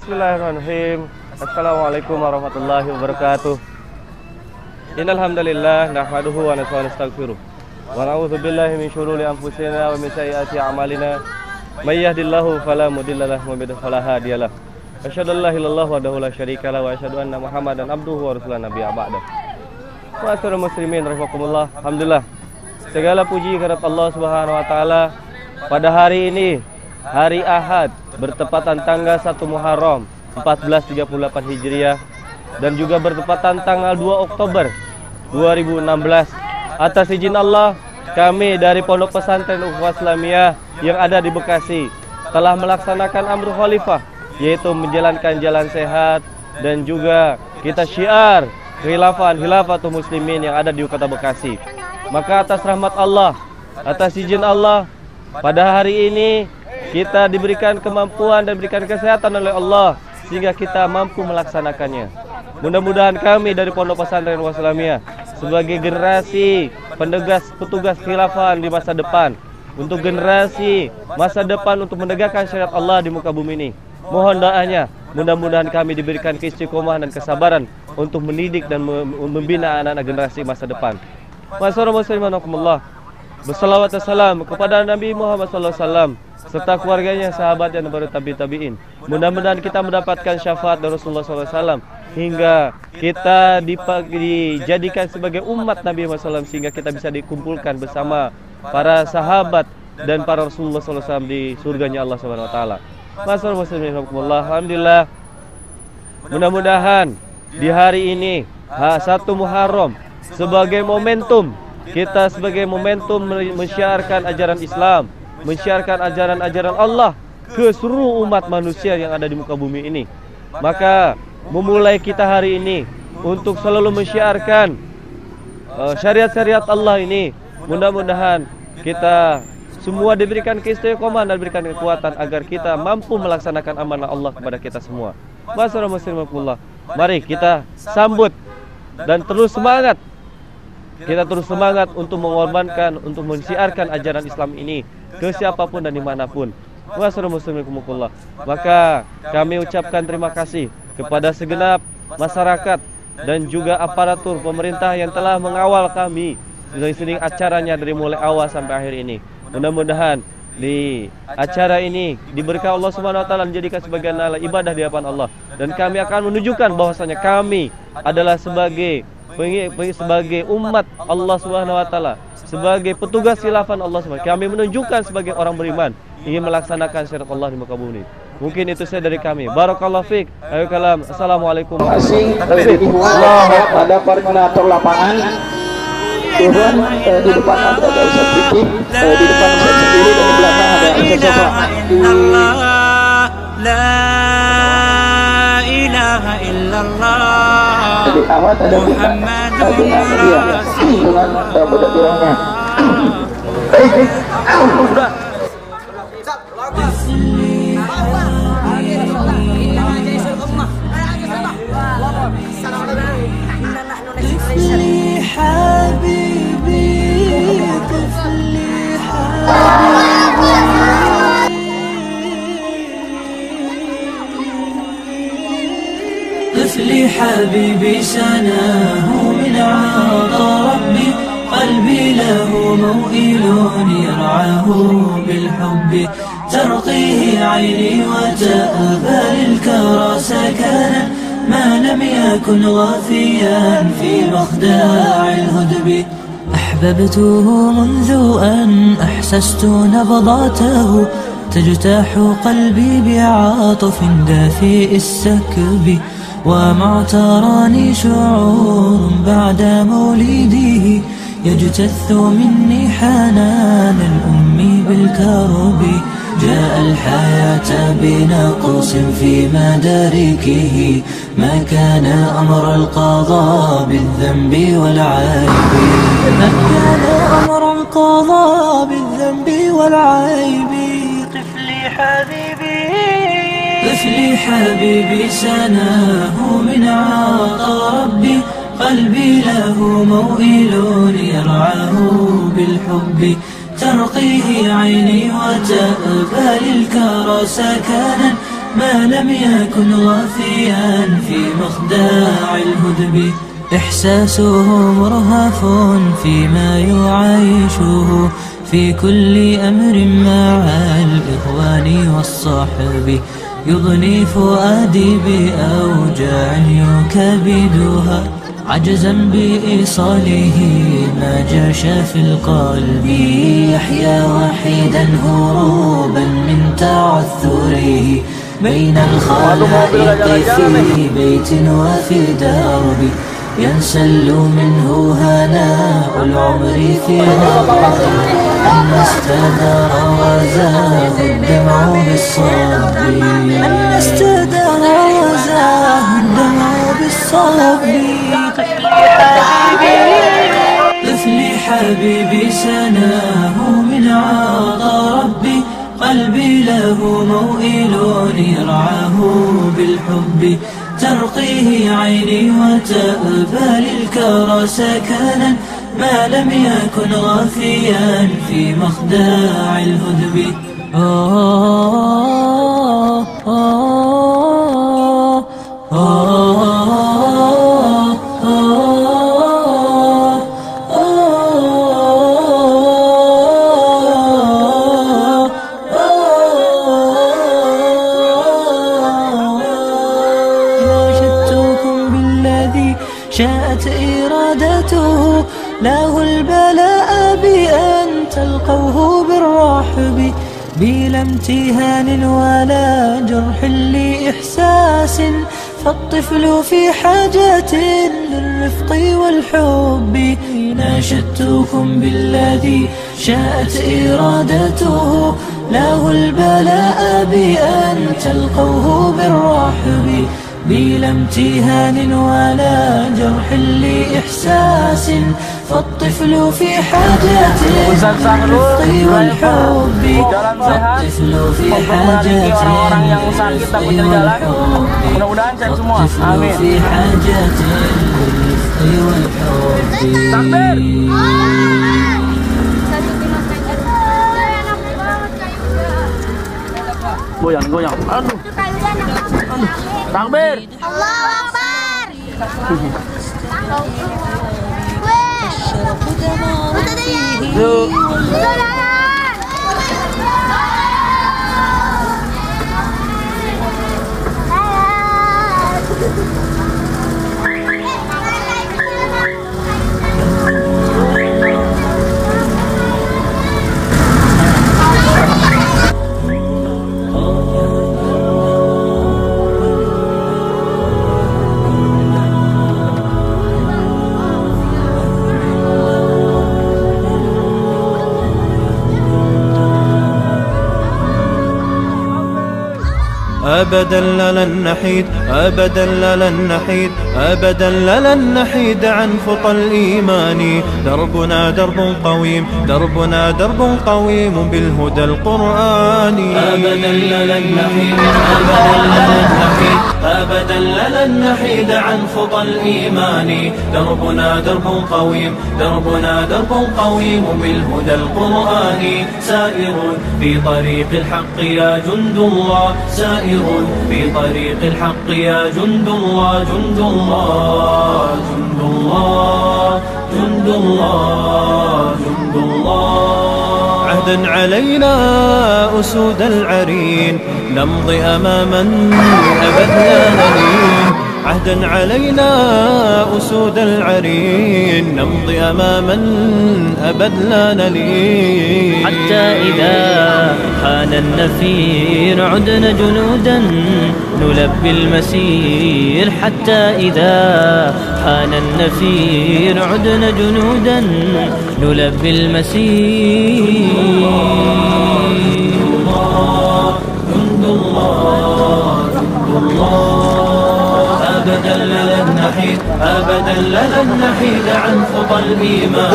Bismillahirrahmanirrahim. Assalamualaikum warahmatullahi wabarakatuh. Innal hamdalillah nahmaduhu wa nastaghfiruh wa na'udzu billahi min shururi anfusina wa min sayyiati a'malina. May yahdihillahu fala mudilla lahu wa may yudlil fala hadiya lahu. Asyhadu an la ilaha illallah wahdahu la syarika lahu wa asyhadu anna Muhammadan abduhu wa rasuluhu nabiyya ba'da. Ma'asyiral muslimin rahimakumullah. Alhamdulillah. Segala puji kepada Allah Subhanahu wa taala. Pada hari ini, hari Ahad, bertepatan tanggal 1 Muharram 1438 Hijriah dan juga bertepatan tanggal 2 Oktober 2016. Atas izin Allah, kami dari Pondok Pesantren Ukhuwah Islamiyah yang ada di Bekasi telah melaksanakan Amrul Khalifah, yaitu menjalankan jalan sehat dan juga kita syiar Khilafatul Muslimin yang ada di Kota Bekasi. Maka atas rahmat Allah, atas izin Allah, pada hari ini kita diberikan kemampuan dan diberikan kesehatan oleh Allah sehingga kita mampu melaksanakannya. Mudah-mudahan kami dari Pondok Pesantren Ukhuwah Islamiyah sebagai generasi petugas khilafah di masa depan, untuk generasi masa depan untuk menegakkan syariat Allah di muka bumi ini. Mohon doanya, mudah-mudahan kami diberikan keistiqomahan dan kesabaran untuk mendidik dan membina anak-anak generasi masa depan. Masyaallah muslimin rahimakumullah. Bersalawat dan salam kepada Nabi Muhammad SAW serta keluarganya, sahabatnya, dan para tabi'in. Mudah-mudahan kita mendapatkan syafaat dari Rasulullah SAW hingga kita dijadikan sebagai umat Nabi Muhammad SAW, sehingga kita bisa dikumpulkan bersama para sahabat dan para Rasulullah SAW di surganya Allah Subhanahu Wa Taala. Masyaallah muslimin rahimakumullah. Alhamdulillah. Mudah-mudahan di hari ini 1 Muharram sebagai momentum kita mensyiarkan ajaran Islam, mensyiarkan ajaran-ajaran Allah ke seluruh umat manusia yang ada di muka bumi ini. Maka memulai kita hari ini untuk selalu mensyiarkan syariat-syariat Allah ini, mudah-mudahan kita semua diberikan keistiqomahan dan diberikan kekuatan agar kita mampu melaksanakan amanah Allah kepada kita semua. Masyaallah muslimin rahimakumullah. Mari kita sambut dan terus semangat. Kita terus semangat untuk mengorbankan, untuk mensiarkan ajaran Islam ini ke siapapun dan dimanapun. Masyaallah muslimin rahimakumullah. Maka kami ucapkan terima kasih kepada segenap masyarakat dan juga aparatur pemerintah yang telah mengawal kami dari sini acaranya dari mulai awal sampai akhir ini. Mudah-mudahan di acara ini diberkahi Allah Subhanahu Wa Taala, menjadikan sebagai ibadah di hadapan Allah, dan kami akan menunjukkan bahwasanya kami adalah sebagai umat Allah Subhanahu Wa Taala, sebagai petugas khilafah Allah Subhanahu. Kami menunjukkan sebagai orang beriman ingin melaksanakan syariat Allah di muka bumi. Mungkin itu saya dari kami. Barakallahu fiik. Ayo kalam. Assalamualaikum. Pada koordinator lapangan turun di depan ada Ustaz Fikri, di depan Ustaz sendiri, dan di belakang ada Ustaz Sofa. La ilaha illallah. Jadi awat ada dengan dia dengan budak birongnya. طفلي حبيبي سناه من عطا ربي قلبي له موئل يرعاه بالحب ترقيه عيني وتأبى للكرى سكنا ما لم يكن غافيا في مخداع الهدب أحببته منذ أن أحسست نبضاته تجتاح قلبي بعاطف دافئ السكب وما اعتراني شعور بعد مولده يجتث مني حنان الأم بالكرب جاء الحياة بنقص في مداركه ما كان أمر القضاء بالذنب والعيب ما كان أمر القضاء بالذنب والعيب طفلي حبيبي طفلي حبيبي سناه من عطا ربي قلبي له موئل يرعاه بالحب ترقيه عيني وتأبى للكرى سكنا ما لم يكن غافيا في مخداع الهدب. إحساسه مرهف فيما يعايشه في كل أمر مع الإخوان والصحب. يضني فؤادي بأوجاع يكابدها عجزا بإيصاله ما جاش في القلب. يحيا وحيدا هروبا من تعثره بين الخلائق في بيت وفي درب. ينسل منه هناء العمر في نظره أن استدار وزاه الدمع بالصبر. أن استدار وزاه الدمع بالصبر. طفلي حبيبي سناه من عطا ربي. قلبي له موئل يرعاه بالحب. ترقيه عيني وتأبى للكرى سكنا ما لم يكن غافيا في مخداع الهدب. شاءت إرادته له البلاء بأن تلقوه بالرحب. بلا امتهان ولا جرح لإحساس فالطفل في حاجة للرفق والحب. ناشدتكم بالذي شاءت إرادته له البلاء بأن تلقوه بالرحب. بلا امتهان ولا جرح لإحساس فالطفل في حاجة للرفق والحب. فالطفل في حاجة للرفق والحب. فالطفل في حاجة للرفق والحب. Goyang. Aduh. Takbir. Allahu Akbar. أبدا لن نحيد أبدا لن نحيد أبدا لن نحيد عن خطى الإيمان. دربنا درب قويم دربنا درب قويم بالهدى القرآني. أبدا لن نحيد أبدا لن نحيد عن خطى الإيمان. دربنا درب قويم دربنا درب قويم بالهدى القرآني. سائر في طريق الحق يا جند الله سائر في طريق الحق يا جند الله جند الله جند الله جند الله جند الله. عهدا علينا أسود العرين نمضي أماما أبد لا نلين. عهدا علينا أسود العرين نمضي أماما أبد لا نلين. حتى إذا حان النفير عدنا جنودا نلبي المسير. حتى إذا حان النفير عدنا جنودا نلبي المسير. جند الله جند الله. أبدا لن نحيد أبدا لن نحيد عن خطى الإيمان.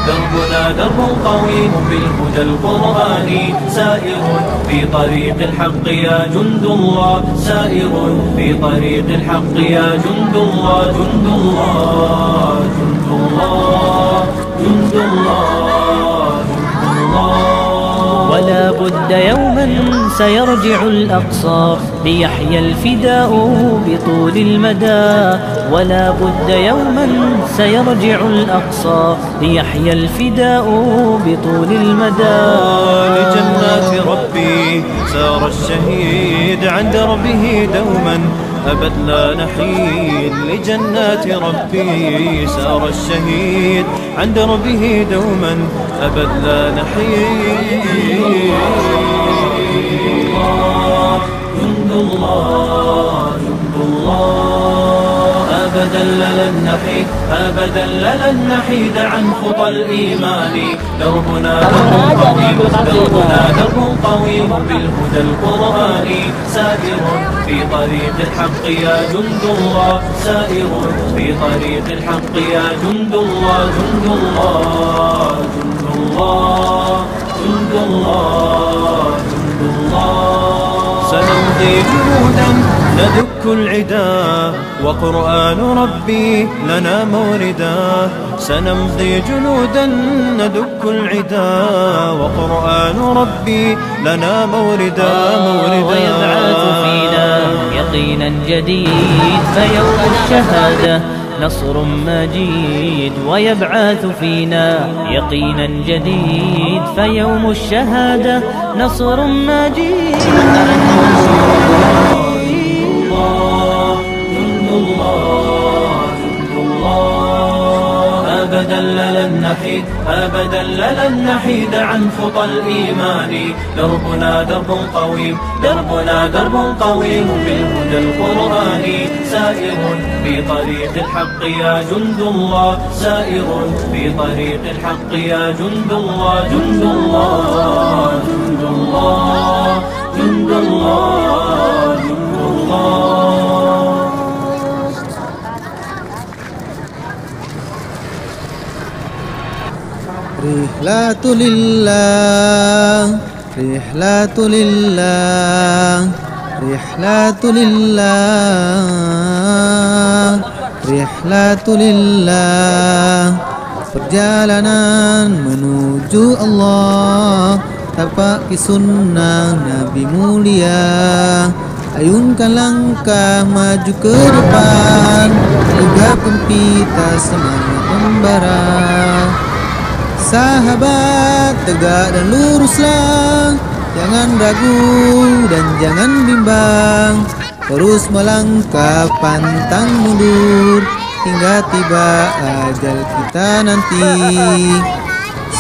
دربنا درب قويم بالهدى القرآني. سائر في طريق الحق يا جند الله سائر في طريق الحق يا جند الله جند الله جند الله جند الله جند الله. ولا بد يوما سيرجع الأقصى ليحيى الفداء بطول المدى ولا بد يوما سيرجع الأقصى ليحيى الفداء بطول المدى لجنات ربي سار الشهيد عن دربه دوما أبد لا نحيد لجنات ربي سار الشهيد عن دربه دوما أبد لا نحيد جند الله جند الله أبدا لن نحيد أبدا لن نحيد عن خطى الإيمان دربنا درب قويم دربنا درب قويم بالهدى القرآني سائر في طريق الحق يا جند الله سائر في طريق الحق يا جند الله جند الله جند الله جند الله جند الله سنمضي جنودا ندك العدا وقرآن ربي لنا موردا سنمضي جنودا ندك العدا وقرآن ربي لنا موردا ويبعث فينا يقينا جديد فيوم الشهادة نصر مجيد ويبعث فينا يقينا جديد فيوم الشهادة نصر مجيد أبدا لن نحيد أبدا لن نحيد عن خطى الإيمان دربنا درب قويم دربنا درب قويم بالهدى القرآني سائر في طريق الحق يا جند الله سائر في طريق الحق يا جند الله جند الله جند الله جند الله جند الله Rihlatulillah, Rihlatulillah, Rihlatulillah, Rihlatulillah. Perjalanan menuju Allah tapaki sunnah Nabi mulia. Ayunkan langkah maju ke depan, tegakkan pita semangat membara. Sahabat, tegak dan luruslah, jangan ragu dan jangan bimbang. Terus melangkah pantang mundur hingga tiba ajal kita nanti.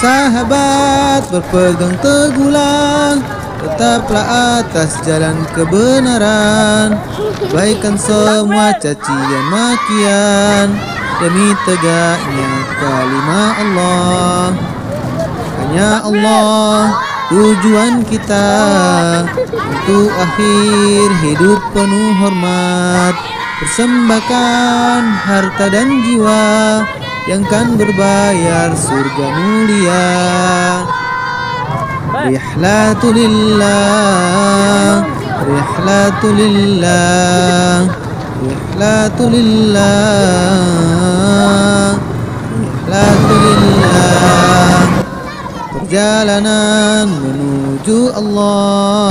Sahabat, berpegang teguhlah, tetaplah atas jalan kebenaran. Abaikan semua cacian makian demi tegaknya kalimat Allah. Hanya Allah tujuan kita untuk akhir hidup penuh hormat. Persembahkan harta dan jiwa yang kan berbayar surga mulia. Rihlatulillah, Rihlatulillah, Rihlatulillah, Rihlatulillah. Perjalanan menuju Allah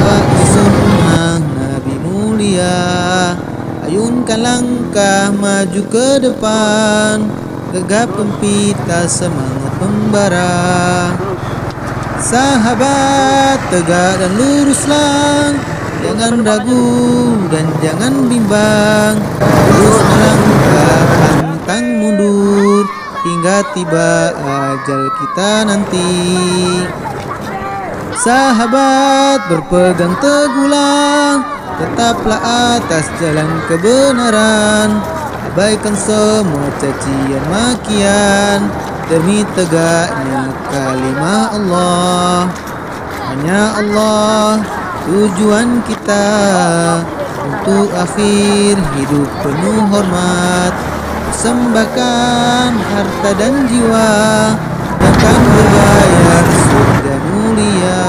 pakai sunnah Nabi mulia. Ayunkan langkah maju ke depan, gegap pempita semangat membara. Sahabat, tegak dan luruslah, jangan ragu dan jangan bimbang. Terus melangkah pantang mundur hingga tiba ajal kita nanti. Sahabat, berpegang teguhlah, tetaplah atas jalan kebenaran. Abaikan semua cacian makian demi tegaknya kalimat Allah. Hanya Allah tujuan kita untuk akhir hidup penuh hormat. Persembahkan harta dan jiwa yang akan berbayar surga mulia.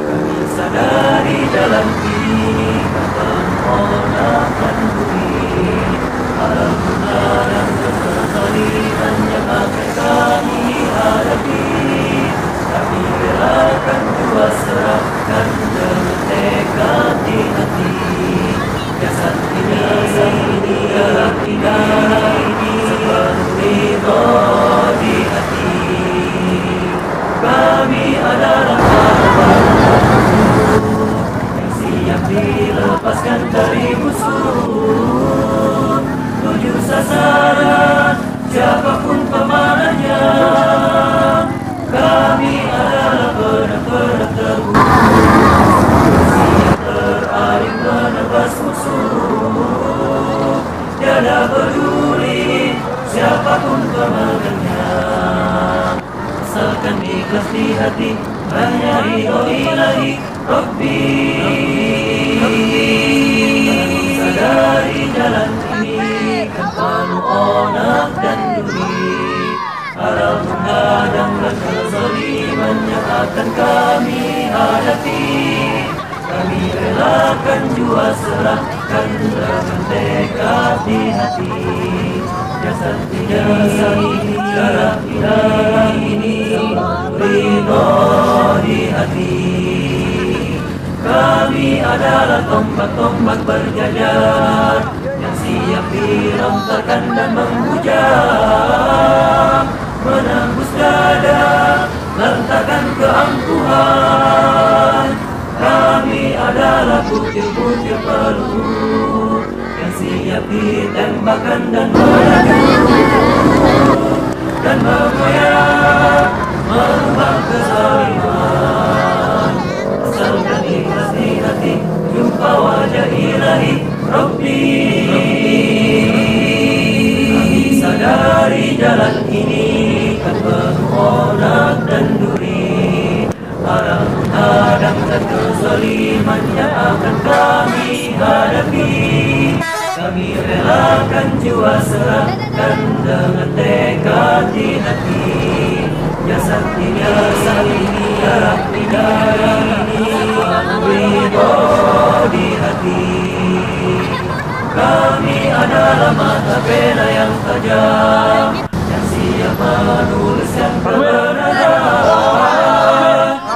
Kami sadari dalam ini kata Allah akan bumi alam benar dan kebenaran yang akan kami hadapi. Kami kan dengan tekad di hati. Jasad ini gerak ini sepenuh ridho di hati. Kami adalah yang siap dilepaskan dari musuh, tuju sasaran siapapun pemanahnya. Kami adalah pedang-pedang teguh, siap beralih menebas musuh. Tiada peduli siapapun pemegangnya, asalkan ikhlas di hati, hanya ridho ilahi Rabbi. Sadari jalan ini kan penuh onak dan duri, haram menghadang dan kezaliman yang akan kami hadapi. Kami relakan jua serahkan dengan tekad di hati. Jasad ini, darah ini, ridho di hati. Kami adalah tombak-tombak berjajar yang siap dilontarkan dan menghujam, menembus dada, lantarkan keangkuhan. Kami adalah butir-butir peluru yang siap ditembakkan dan dan mengoyak, merubah kezaliman. Asalkan ikhlas di hati, jumpa wajah ilahi Rabbi. Kami sadari jalan ini kan penuh onak dan duri, haram menghadang dan kezaliman yang akan kami hadapi. Kami relakan jiwa serahkan dengan tekad di hati. Jasad ini, darah ini, ridho di hati. Kami adalah mata pena yang tajam yang siap menuliskan kebenaran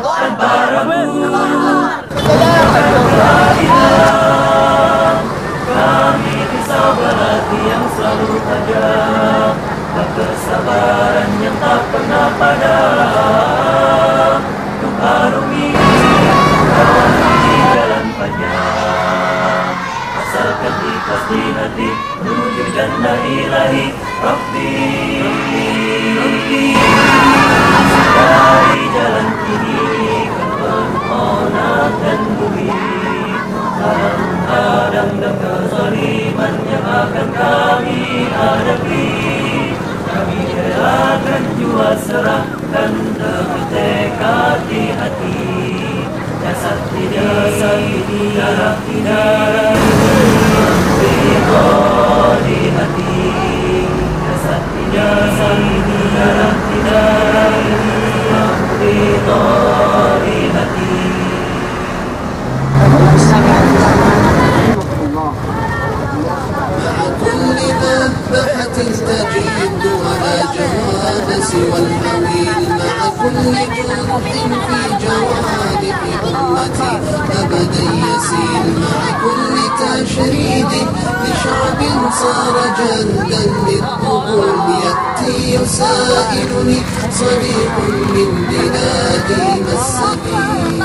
tanpa ragu. Kami pisau berhati yang selalu tajam dan kesabaran yang tak pernah padam. Untuk arungi jalan panjang, asalkan ikhlas di hati, menuju jannah ilahi Rabbi. Dari jalan ini kan penuh onak dan bumi, haram menghadang dan kezaliman yang akan kami hadapi. Kami relakan jua serahkan dengan tekad di hati. Jasad ini, darah ini, ridho di hati. Jasad ini, darah ini, ridho di hati. كل مذبحة تجد ولا جواد سوى الهويل، مع كل جرح في جوانب أمتي أبدا يسيل، مع كل تشريد لشعب صار جلدا للطبول، يأتي يسائلني صديق من بلادي ما السبيل.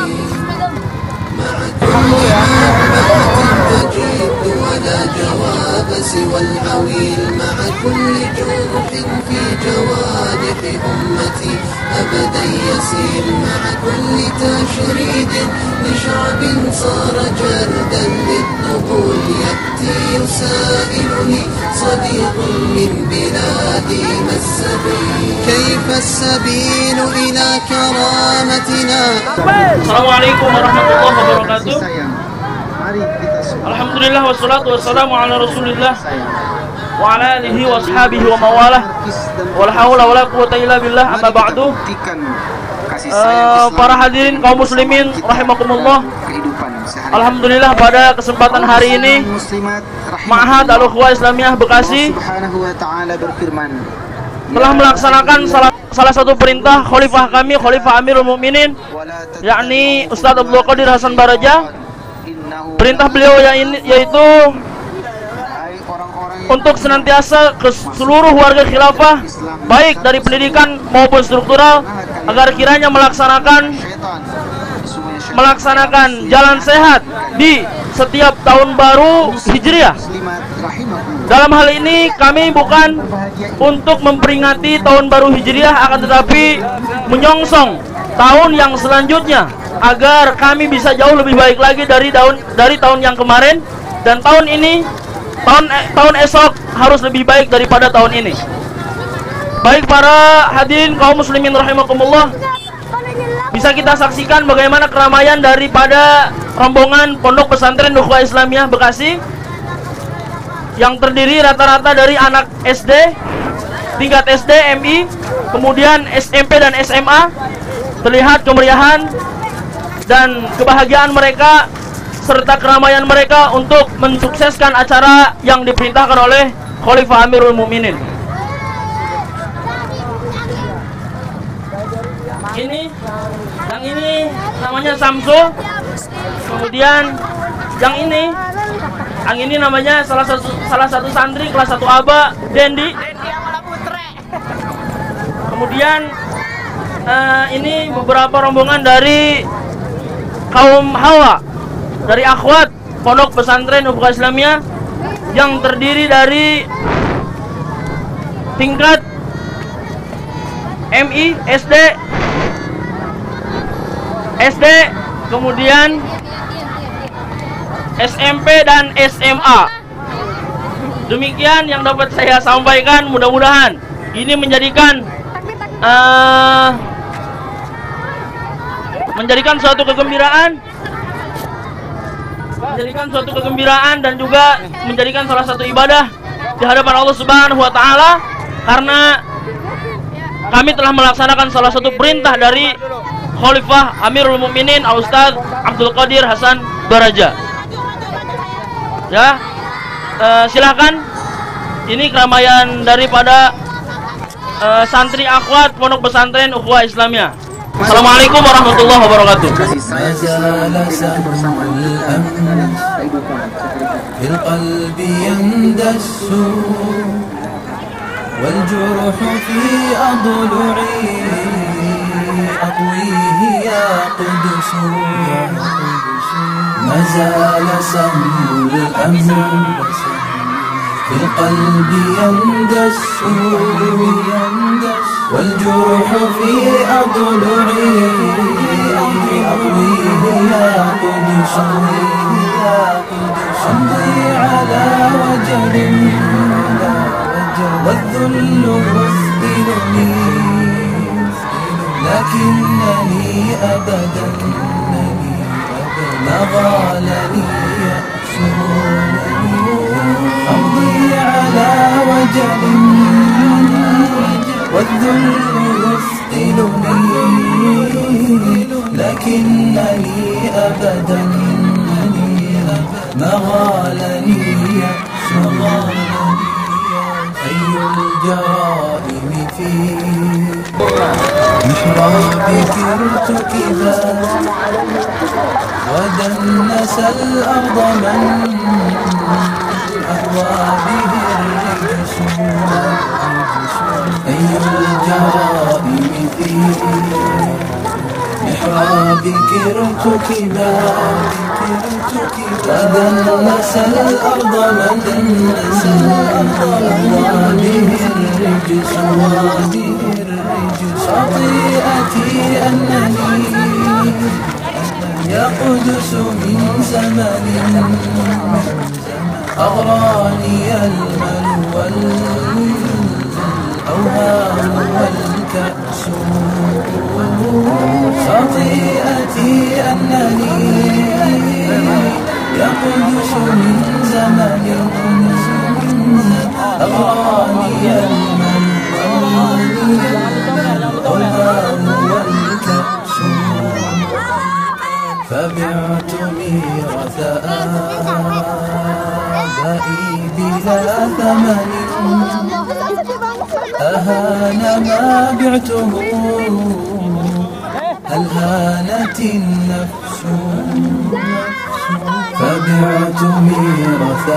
مع كل مذبحة تجد ولا جواب سوى العويل، مع كل جرح في جوانح أمتي أبدا يسيل، مع كل تشريد لشعب صار جلدا للطبول، يأتي يسائلني صديق من بلادي ما السبيل. كيف السبيل إلى كرامتنا؟ السلام عليكم ورحمة الله وبركاته. Alhamdulillah wassalatu wassalamu ala Rasulillah wa ala alihi wa ashabihi wa mawalah. Wala haula wala quwwata illa billah, amma ba'du. Para hadirin kaum muslimin rahimakumullah. Alhamdulillah pada kesempatan hari ini Ma'had Al-Ukhuwah Islamiyah Bekasi telah melaksanakan salat salah satu perintah khalifah kami, Khalifah Amirul Mukminin, yakni Ustadz Abdul Qadir Hasan Baraja. Perintah beliau yaitu untuk senantiasa ke seluruh warga khilafah, baik dari pendidikan maupun struktural, agar kiranya melaksanakan jalan sehat di setiap tahun baru Hijriah. Dalam hal ini kami bukan untuk memperingati tahun baru Hijriah, akan tetapi menyongsong tahun yang selanjutnya agar kami bisa jauh lebih baik lagi dari tahun yang kemarin, dan tahun ini tahun esok harus lebih baik daripada tahun ini. Baik para hadirin kaum muslimin rahimakumullah, bisa kita saksikan bagaimana keramaian daripada rombongan Pondok Pesantren Ukhuwah Islamiyah Bekasi yang terdiri rata-rata dari anak SD, tingkat SD, MI, kemudian SMP dan SMA. Terlihat kemeriahan dan kebahagiaan mereka serta keramaian mereka untuk mensukseskan acara yang diperintahkan oleh Khalifah Amirul Mukminin. Yang ini namanya Samsul. Kemudian yang ini namanya salah satu santri kelas 1 Aba, Dendi. Kemudian ini beberapa rombongan dari kaum Hawa, dari akhwat Pondok Pesantren Ukhuwah Islamiyah yang terdiri dari tingkat MI, SD, kemudian SMP dan SMA. Demikian yang dapat saya sampaikan. Mudah-mudahan ini menjadikan suatu kegembiraan dan juga menjadikan salah satu ibadah di hadapan Allah Subhanahu wa taala, karena kami telah melaksanakan salah satu perintah dari Khalifah Amirul Mukminin Al-Ustadz Abdul Qadir Hasan Baraja. Ya, silakan. Ini keramaian daripada santri akhwat Pondok Pesantren Ukhuwah Islamiyah. Assalamualaikum warahmatullahi wabarakatuh. والجرح في أضلعي أطويه يا قدس ما زال سم الأمن في القلب يندس والجرح في أضلعي أطويه يا قدس أمضي على وجل والذل يثقلني لكنني أبدا ما غالني يأس أمضي على وجل والذل يثقلني لكنني أبدا ما غالني يأس أي الجرائم في محرابي ارتكبا ودنس الأرض من أهوى به الرجس أي الجرائم في محرابك ارتكبا ودنس الأرض من به الرجس خطيئتي أنني يا قدس من زمن أغراني المل والأوهام والكأس خطيئتي أنني يا قدس من زمن أغراني المل والأوهام والكأس فبعت ميراث آبائي بلا ثمن أهان ما بعته هل هانت النفس فبعت ميراث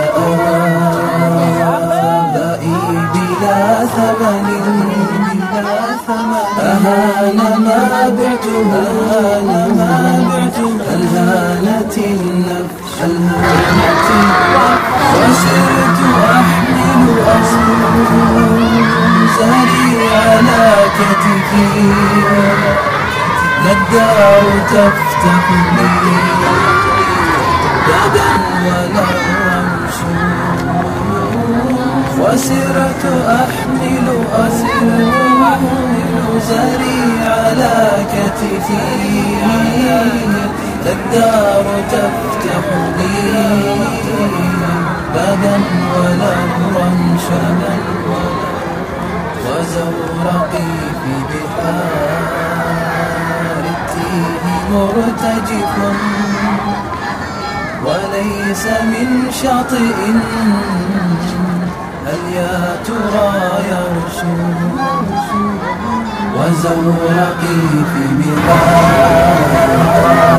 آبائي بلا ثمن أهان ما بعته هل هانت النفس وسرت أحمل أوزاري على كتفي لا الدار تفتح لي غدا ولا رمش وسرت أحمل أوزاري على كتفي لا الدار تفتح لي بابا ولا رمشا وزورقي في بحار التيه مرتجف وليس من شاطئ هل يا ترى يرسو وزورقي في بحار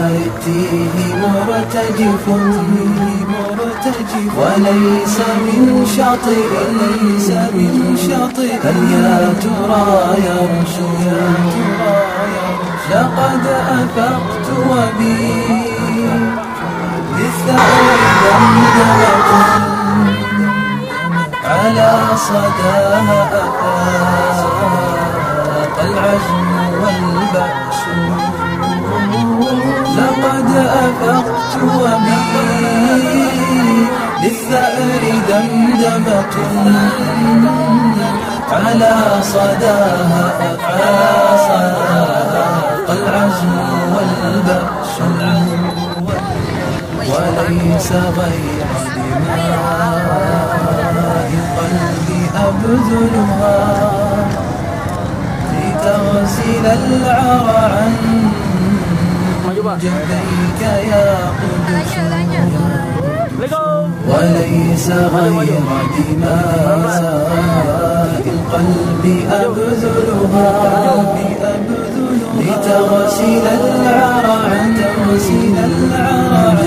التيه مرتجف وليس من شاطئ هل يا ترى يرسو لقد أفقت وبي للثأر دمدمة على صداها أفاق العزم والبأس لقد أفقت وبي للثأر دمدمة على صداها أفاق العزم والبأس وليس غير دماء القلب أبذلها لتغسل العرى عن جبيك يا قدس وليس غير دماء القلب أبذلها لتغسل العرى عن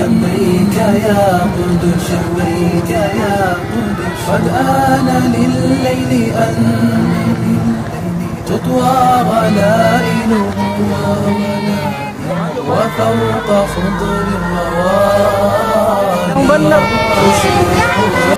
جبيك يا قدس قد آن لليل أن تطوى غلائله وفوق خضر الرواني تشرق